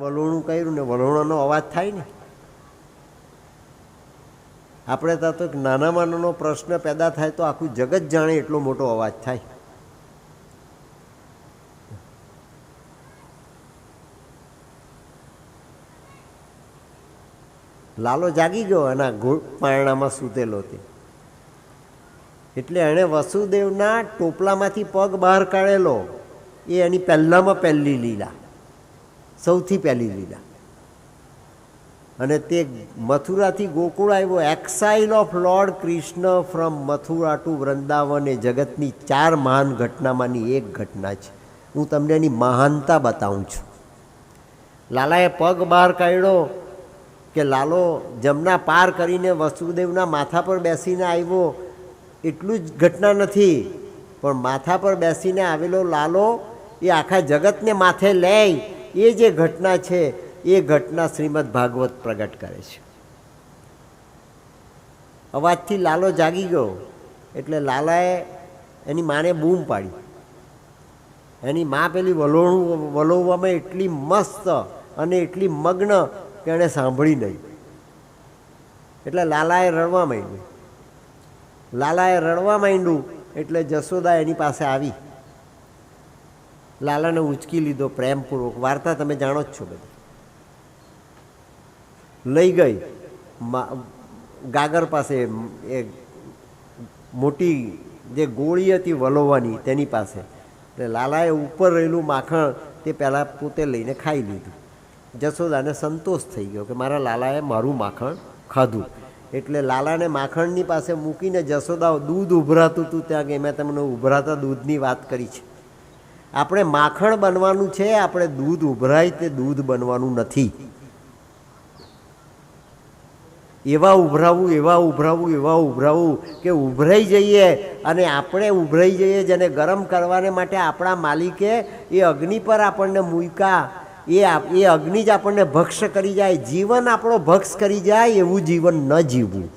વલોણું કર્યું ને વલોણાનો અવાજ થાય ને. આપણે ત્યાં તો નાનામાં નાનો પ્રશ્ન પેદા થાય તો આખું જગત જાણે એટલો મોટો અવાજ થાય. લાલો જાગી ગયો એના પારણામાં સૂતેલો તે, એટલે એણે વસુદેવના ટોપલામાંથી પગ બહાર કાઢેલો. એ એની પહેલામાં પહેલી લીલા, સૌથી પહેલી લીલા. અને તે મથુરાથી ગોકુળ આવ્યો. Exile of lord Krishna from Mathura to Vrindavan એ જગતની 4 મહાન ઘટનામાંની એક ઘટના છે. હું તમને એની મહાનતા બતાવું છું. લાલાએ પગ બહાર કાઢ્યો કે લાલો જમના પાર કરીને વસુદેવના માથા પર બેસીને આવ્યો. એટલું જ ઘટના નથી, પણ માથા પર બેસીને આવેલો લાલો એ આખા જગતને માથે લે, એ જે ઘટના છે એ ઘટના શ્રીમદ ભાગવત પ્રગટ કરે છે. અવાજથી લાલો જાગી ગયો એટલે લાલાએ એની માને બૂમ પાડી. એની મા પેલી વલોવવામાં એટલી મસ્ત અને એટલી મગ્ન કે એણે સાંભળી નહીં. એટલે લાલાએ રડવા માંડ્યું. લાલાએ રડવા માંડ્યું એટલે જશોદા એની પાસે આવી, લાલાને ઉંચકી લીધો પ્રેમપૂર્વક. વાર્તા તમે જાણો જ છો બધી. લઈ ગઈ ગાગર પાસે, એ મોટી જે ગોળી હતી વલોવાની તેની પાસે. એટલે લાલાએ ઉપર રહેલું માખણ તે પહેલાં પોતે લઈને ખાઈ લીધું. જશોદાને સંતોષ થઈ ગયો કે મારા લાલાએ મારું માખણ ખાધું. એટલે લાલાને માખણની પાસે મૂકીને જશોદા દૂધ ઉભરાતું હતું ત્યાં કે મેં તમને ઉભરાતા દૂધની વાત કરી છે. આપણે માખણ બનવાનું છે, આપણે દૂધ ઉભરાય તે દૂધ બનવાનું નથી. એવા ઉભરાવું, એવા ઉભરાવું, એવા ઉભરાવું કે ઉભરાઈ જઈએ. અને આપણે ઉભરાઈ જઈએ જેને ગરમ કરવાને માટે આપણા માલિકે એ અગ્નિ પર આપણને મૂક્યા, એ અગ્નિ જ આપણને ભક્ષ કરી જાય, જીવન આપણો ભક્ષ કરી જાય એવું જીવન ન જીવવું.